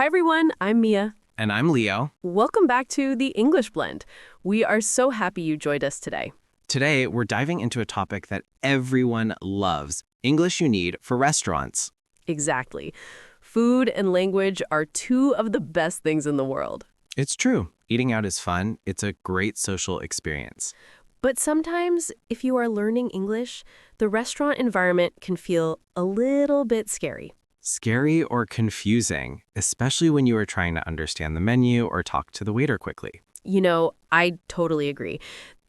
Hi everyone, I'm Mia. And I'm Leo. Welcome back to the English Blend. We are so happy you joined us today. Today, we're diving into a topic that everyone loves, English you need for restaurants. Exactly. Food and language are two of the best things in the world. It's true. Eating out is fun. It's a great social experience. But sometimes, if you are learning English, the restaurant environment can feel a little bit scary. Scary or confusing, especially when you are trying to understand the menu or talk to the waiter quickly. You know, I totally agree.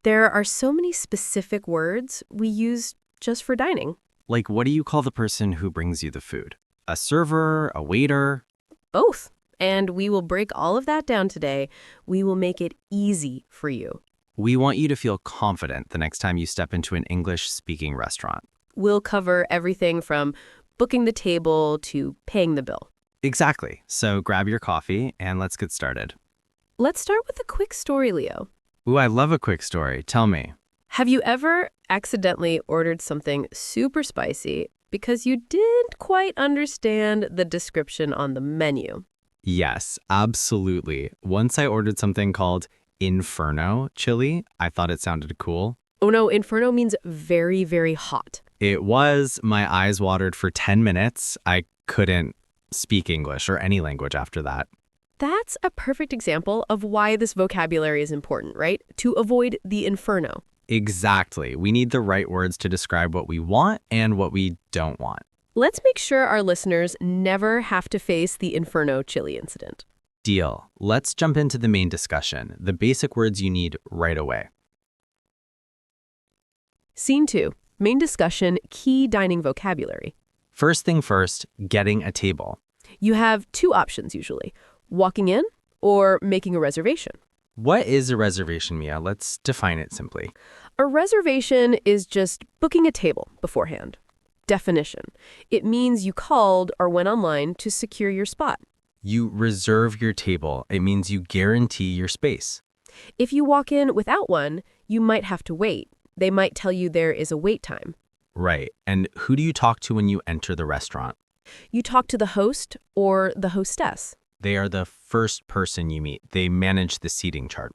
There are so many specific words we use just for dining. Like, what do you call the person who brings you the food? A server? A waiter? Both. And we will break all of that down today. We will make it easy for you. We want you to feel confident the next time you step into an English-speaking restaurant. We'll cover everything from booking the table to paying the bill. Exactly. So grab your coffee and let's get started. Let's start with a quick story, Leo. Ooh, I love a quick story. Tell me. Have you ever accidentally ordered something super spicy because you didn't quite understand the description on the menu? Yes, absolutely. Once I ordered something called Inferno chili. I thought it sounded cool. Oh no, Inferno means very, very hot. It was. My eyes watered for 10 minutes. I couldn't speak English or any language after that. That's a perfect example of why this vocabulary is important, right? To avoid the inferno. Exactly. We need the right words to describe what we want and what we don't want. Let's make sure our listeners never have to face the Inferno chili incident. Deal. Let's jump into the main discussion, the basic words you need right away. Scene 2. Main discussion, key dining vocabulary. First thing first, getting a table. You have two options usually, walking in or making a reservation. What is a reservation, Mia? Let's define it simply. A reservation is just booking a table beforehand. Definition. It means you called or went online to secure your spot. You reserve your table. It means you guarantee your space. If you walk in without one, you might have to wait. They might tell you there is a wait time. Right. And who do you talk to when you enter the restaurant? You talk to the host or the hostess. They are the first person you meet. They manage the seating chart.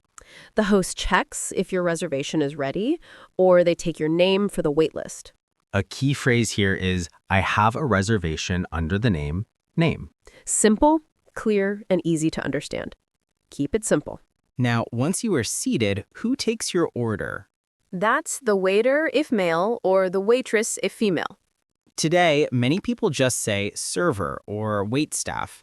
The host checks if your reservation is ready, or they take your name for the wait list. A key phrase here is, I have a reservation under the name. Simple, clear, and easy to understand. Keep it simple. Now, once you are seated, who takes your order? That's the waiter if male or the waitress if female. Today, many people just say server or waitstaff.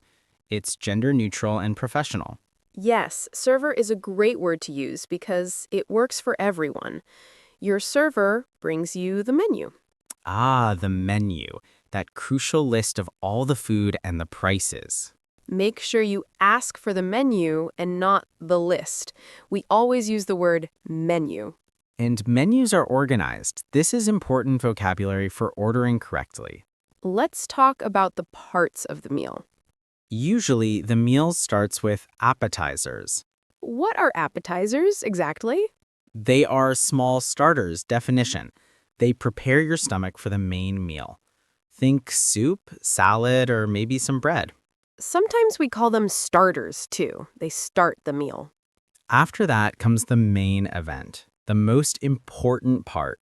It's gender neutral and professional. Yes, server is a great word to use because it works for everyone. Your server brings you the menu. Ah, the menu. That crucial list of all the food and the prices. Make sure you ask for the menu and not the list. We always use the word menu. And menus are organized. This is important vocabulary for ordering correctly. Let's talk about the parts of the meal. Usually, the meal starts with appetizers. What are appetizers exactly? They are small starters, definition. They prepare your stomach for the main meal. Think soup, salad, or maybe some bread. Sometimes we call them starters, too. They start the meal. After that comes the main event, the most important part.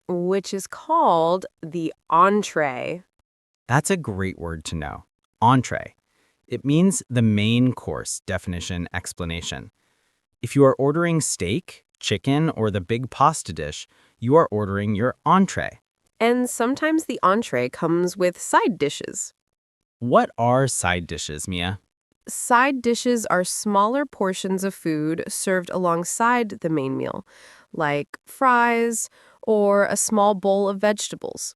Which is called the entree. That's a great word to know. Entree. It means the main course, definition, explanation. If you are ordering steak, chicken, or the big pasta dish, you are ordering your entree. And sometimes the entree comes with side dishes. What are side dishes, Mia? Side dishes are smaller portions of food served alongside the main meal, like fries or a small bowl of vegetables.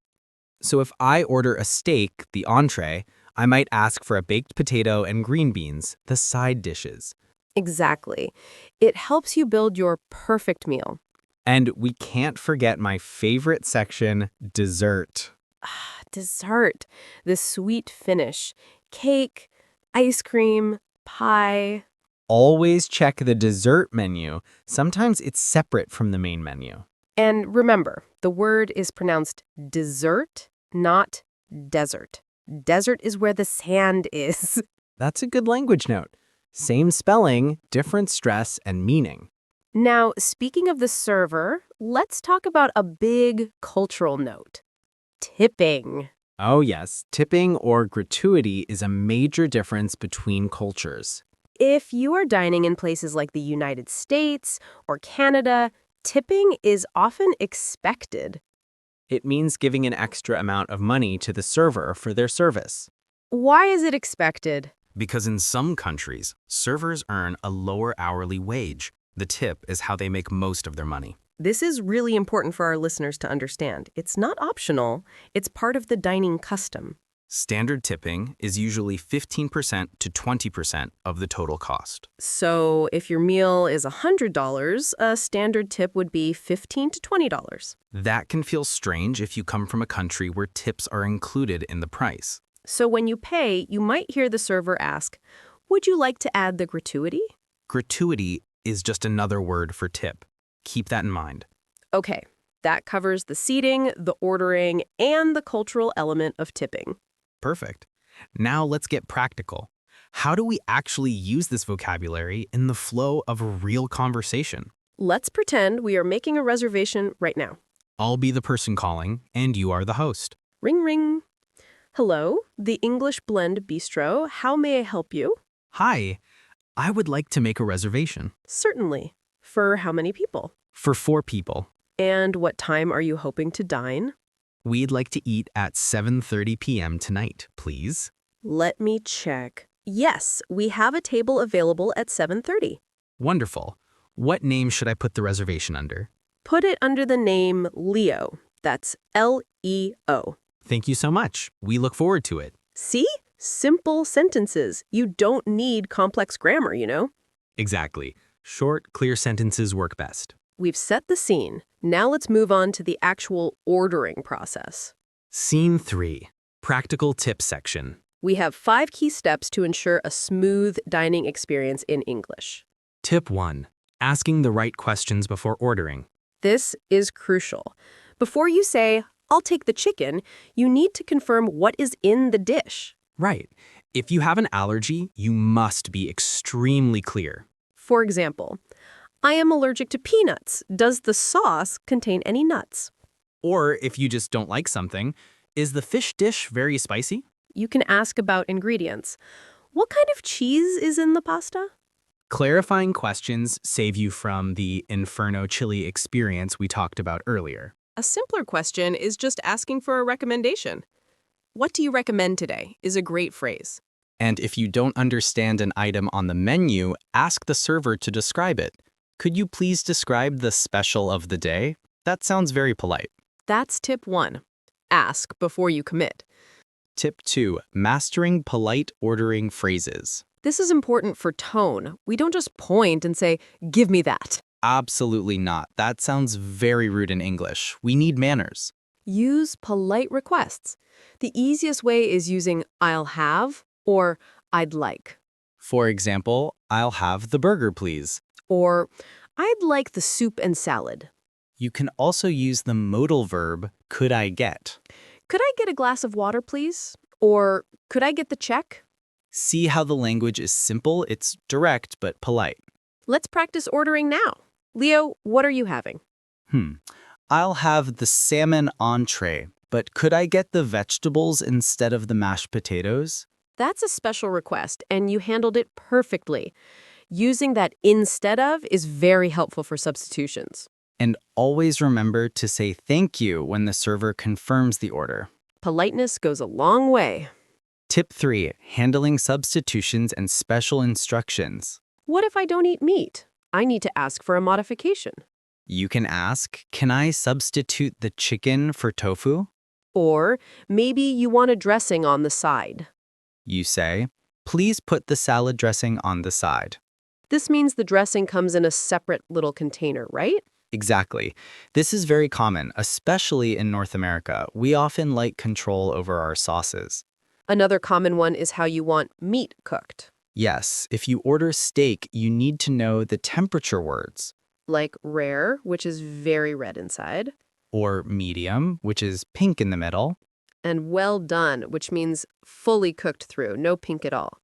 So if I order a steak, the entree, I might ask for a baked potato and green beans, the side dishes. Exactly. It helps you build your perfect meal. And we can't forget my favorite section, dessert. Dessert, the sweet finish, cake, ice cream, pie. Always check the dessert menu. Sometimes it's separate from the main menu. And remember, the word is pronounced dessert, not desert. Desert is where the sand is. That's a good language note. Same spelling, different stress and meaning. Now, speaking of the server, let's talk about a big cultural note. Tipping. Oh yes, tipping or gratuity is a major difference between cultures. If you are dining in places like the United States or Canada, tipping is often expected. It means giving an extra amount of money to the server for their service. Why is it expected? Because in some countries, servers earn a lower hourly wage. The tip is how they make most of their money. This is really important for our listeners to understand. It's not optional. It's part of the dining custom. Standard tipping is usually 15% to 20% of the total cost. So if your meal is $100, a standard tip would be $15 to $20. That can feel strange if you come from a country where tips are included in the price. So when you pay, you might hear the server ask, "Would you like to add the gratuity?" Gratuity is just another word for tip. Keep that in mind. Okay, that covers the seating, the ordering, and the cultural element of tipping. Perfect. Now let's get practical. How do we actually use this vocabulary in the flow of a real conversation? Let's pretend we are making a reservation right now. I'll be the person calling, and you are the host. Ring, ring. Hello, the English Blend Bistro. How may I help you? Hi, I would like to make a reservation. Certainly. For how many people? For 4 people. And what time are you hoping to dine? We'd like to eat at 7:30 p.m. tonight, please. Let me check. Yes, we have a table available at 7:30. Wonderful. What name should I put the reservation under? Put it under the name Leo. That's Leo. Thank you so much. We look forward to it. See? Simple sentences. You don't need complex grammar, you know? Exactly. Short, clear sentences work best. We've set the scene. Now let's move on to the actual ordering process. Scene 3. Practical tip section. We have 5 key steps to ensure a smooth dining experience in English. Tip 1. Asking the right questions before ordering. This is crucial. Before you say, "I'll take the chicken," you need to confirm what is in the dish. Right. If you have an allergy, you must be extremely clear. For example, "I am allergic to peanuts. Does the sauce contain any nuts?" Or if you just don't like something, is the fish dish very spicy? You can ask about ingredients. "What kind of cheese is in the pasta?" Clarifying questions save you from the Inferno chili experience we talked about earlier. A simpler question is just asking for a recommendation. "What do you recommend today?" is a great phrase. And if you don't understand an item on the menu, ask the server to describe it. Could you please describe the special of the day? That sounds very polite. That's tip 1. Ask before you commit. Tip 2. Mastering polite ordering phrases. This is important for tone. We don't just point and say, "Give me that." Absolutely not. That sounds very rude in English. We need manners. Use polite requests. The easiest way is using "I'll have" or "I'd like." For example, "I'll have the burger, please." Or "I'd like the soup and salad." You can also use the modal verb, could I get? "Could I get a glass of water, please?" Or "Could I get the check?" See how the language is simple, it's direct but polite. Let's practice ordering now. Leo, what are you having? I'll have the salmon entree, but could I get the vegetables instead of the mashed potatoes? That's a special request, and you handled it perfectly. Using that "instead of" is very helpful for substitutions. And always remember to say thank you when the server confirms the order. Politeness goes a long way. Tip 3. Handling substitutions and special instructions. What if I don't eat meat? I need to ask for a modification. You can ask, can I substitute the chicken for tofu? Or maybe you want a dressing on the side. You say, please put the salad dressing on the side. This means the dressing comes in a separate little container, right? Exactly. This is very common, especially in North America. We often like control over our sauces. Another common one is how you want meat cooked. Yes, if you order steak, you need to know the temperature words. Like rare, which is very red inside. Or medium, which is pink in the middle. And well done, which means fully cooked through, no pink at all.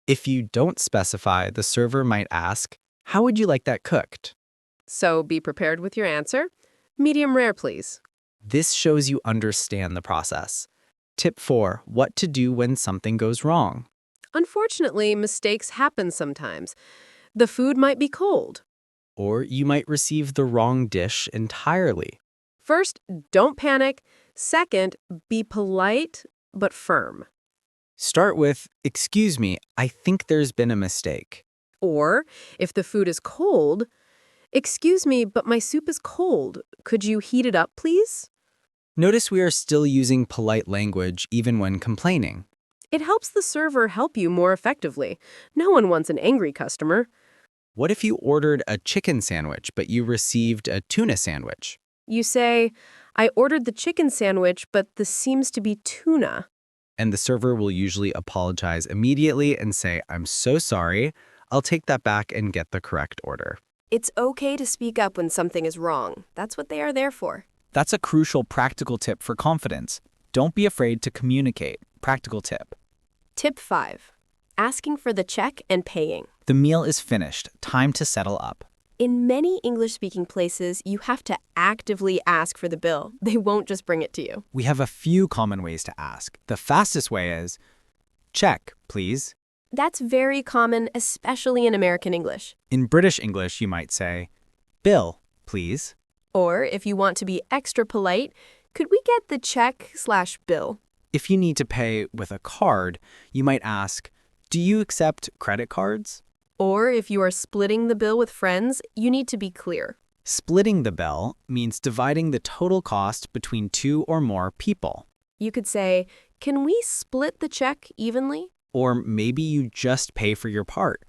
If you don't specify, the server might ask, "How would you like that cooked?" So be prepared with your answer. Medium rare, please. This shows you understand the process. Tip 4. What to do when something goes wrong. Unfortunately, mistakes happen sometimes. The food might be cold. Or you might receive the wrong dish entirely. First, don't panic. Second, be polite but firm. Start with, "Excuse me, I think there's been a mistake." Or, if the food is cold, excuse me, but my soup is cold. Could you heat it up, please? Notice we are still using polite language even when complaining. It helps the server help you more effectively. No one wants an angry customer. What if you ordered a chicken sandwich, but you received a tuna sandwich? You say, I ordered the chicken sandwich, but this seems to be tuna. And the server will usually apologize immediately and say, "I'm so sorry. I'll take that back and get the correct order." It's okay to speak up when something is wrong. That's what they are there for. That's a crucial practical tip for confidence. Don't be afraid to communicate. Practical tip. Tip 5. Asking for the check and paying. The meal is finished. Time to settle up. In many English-speaking places, you have to actively ask for the bill. They won't just bring it to you. We have a few common ways to ask. The fastest way is, "Check, please." That's very common, especially in American English. In British English, you might say, "Bill, please." Or, if you want to be extra polite, could we get the check/bill? If you need to pay with a card, you might ask, "Do you accept credit cards?" Or, if you are splitting the bill with friends, you need to be clear. Splitting the bill means dividing the total cost between two or more people. You could say, can we split the check evenly? Or maybe you just pay for your part.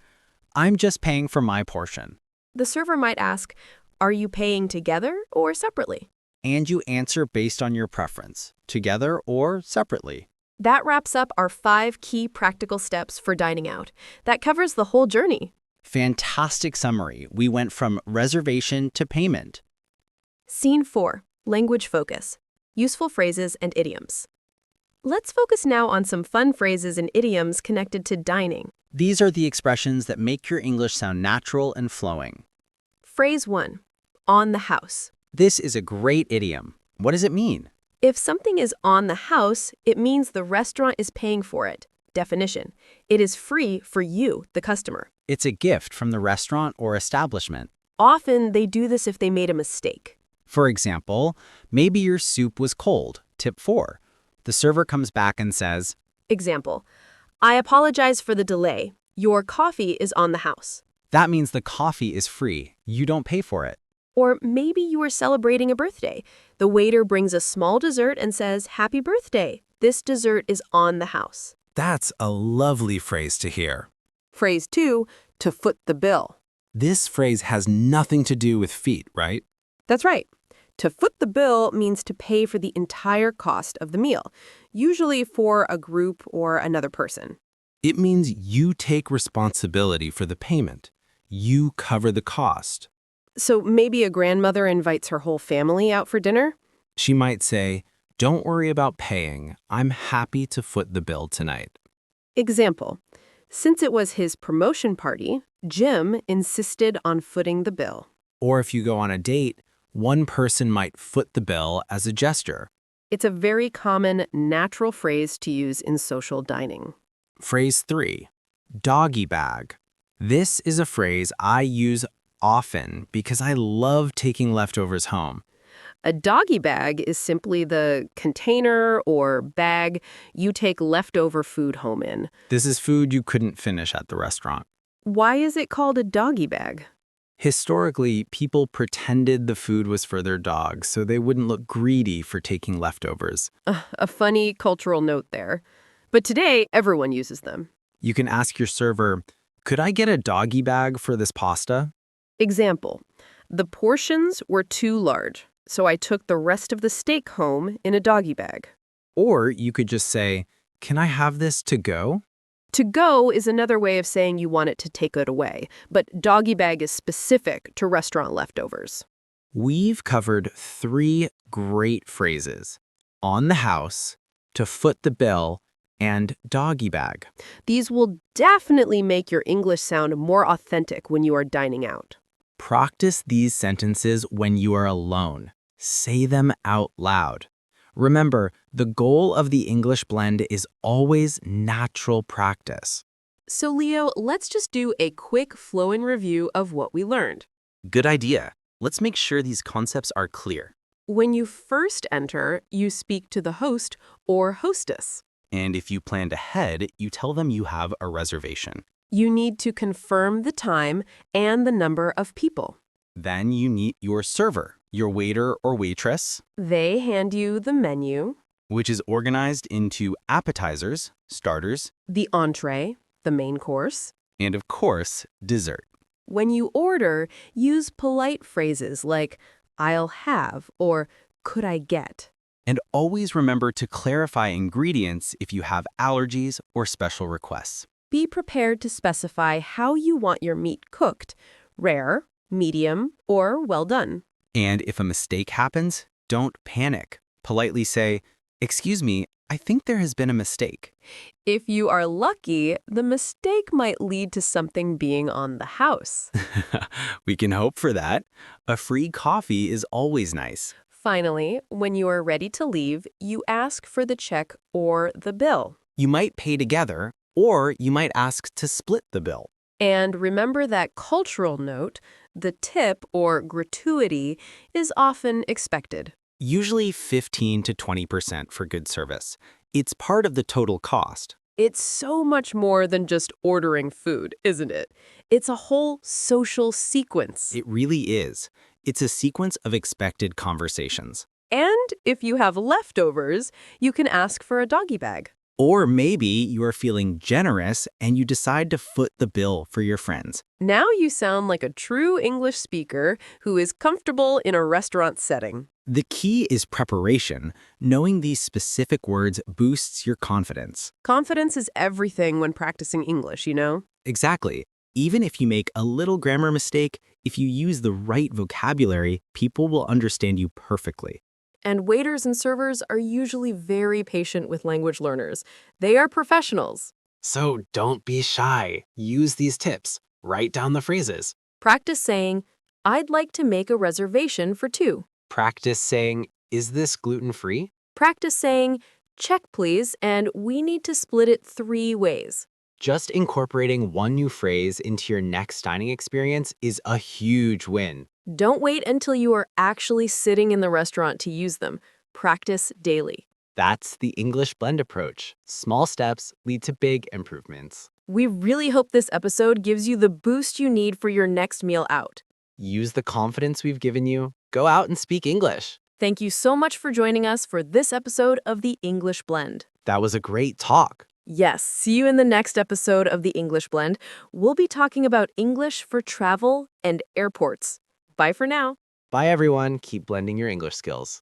"I'm just paying for my portion." The server might ask, are you paying together or separately? And you answer based on your preference, together or separately. That wraps up our 5 key practical steps for dining out. That covers the whole journey. Fantastic summary. We went from reservation to payment. Scene 4, language focus, useful phrases and idioms. Let's focus now on some fun phrases and idioms connected to dining. These are the expressions that make your English sound natural and flowing. Phrase 1, on the house. This is a great idiom. What does it mean? If something is on the house, it means the restaurant is paying for it. Definition: it is free for you, the customer. It's a gift from the restaurant or establishment. Often, they do this if they made a mistake. For example, maybe your soup was cold. Tip 4. The server comes back and says, Example: I apologize for the delay. Your coffee is on the house. that means the coffee is free. You don't pay for it. Or maybe you are celebrating a birthday. The waiter brings a small dessert and says, Happy birthday. This dessert is on the house. That's a lovely phrase to hear. Phrase 2, to foot the bill. This phrase has nothing to do with feet, right? That's right. To foot the bill means to pay for the entire cost of the meal, usually for a group or another person. It means you take responsibility for the payment. You cover the cost. So maybe a grandmother invites her whole family out for dinner? She might say, "Don't worry about paying. I'm happy to foot the bill tonight." Example: since it was his promotion party, Jim insisted on footing the bill. Or if you go on a date, one person might foot the bill as a gesture. It's a very common, natural phrase to use in social dining. Phrase 3, doggy bag. This is a phrase I use often because I love taking leftovers home. A doggy bag is simply the container or bag you take leftover food home in. This is food you couldn't finish at the restaurant. Why is it called a doggy bag? Historically, people pretended the food was for their dogs so they wouldn't look greedy for taking leftovers. A funny cultural note there. But today, everyone uses them. You can ask your server, "Could I get a doggy bag for this pasta?" Example: the portions were too large, so I took the rest of the steak home in a doggy bag. Or you could just say, "Can I have this to go?" To go is another way of saying you want it to take it away, but doggy bag is specific to restaurant leftovers. We've covered 3 great phrases: on the house, to foot the bill, and doggy bag. These will definitely make your English sound more authentic when you are dining out. Practice these sentences when you are alone. Say them out loud. Remember, the goal of the English blend is always natural practice. So, Leo, let's just do a quick flowing review of what we learned. Good idea. Let's make sure these concepts are clear. When you first enter, you speak to the host or hostess. And if you planned ahead, you tell them you have a reservation. You need to confirm the time and the number of people. Then you meet your server, your waiter or waitress, They hand you the menu, which is organized into appetizers, starters, the entree, the main course. and of course, dessert. When you order, use polite phrases like, I'll have, or could I get? And always remember to clarify ingredients if you have allergies or special requests. Be prepared to specify how you want your meat cooked, rare, medium, or well done. And if a mistake happens, don't panic. Politely say, "Excuse me, I think there has been a mistake." If you are lucky, the mistake might lead to something being on the house. We can hope for that. A free coffee is always nice. Finally, when you are ready to leave, you ask for the check or the bill. You might pay together, or you might ask to split the bill. And remember that cultural note, the tip or gratuity, is often expected. Usually 15 to 20% for good service. It's part of the total cost. It's so much more than just ordering food, isn't it? It's a whole social sequence. It really is. It's a sequence of expected conversations. And if you have leftovers, you can ask for a doggy bag. Or maybe you are feeling generous and you decide to foot the bill for your friends. Now you sound like a true English speaker who is comfortable in a restaurant setting. The key is preparation. Knowing these specific words boosts your confidence. Confidence is everything when practicing English, you know? Exactly. Even if you make a little grammar mistake, if you use the right vocabulary, people will understand you perfectly. And waiters and servers are usually very patient with language learners. They are professionals. So don't be shy. Use these tips. Write down the phrases. Practice saying, I'd like to make a reservation for 2. Practice saying, is this gluten-free? Practice saying, check please, and we need to split it 3 ways. Just incorporating one new phrase into your next dining experience is a huge win. Don't wait until you are actually sitting in the restaurant to use them. Practice daily. That's the English blend approach. Small steps lead to big improvements. We really hope this episode gives you the boost you need for your next meal out. Use the confidence we've given you. Go out and speak English. Thank you so much for joining us for this episode of The English Blend. That was a great talk. Yes, see you in the next episode of The English Blend. We'll be talking about English for travel and airports. Bye for now. Bye, everyone. Keep blending your English skills.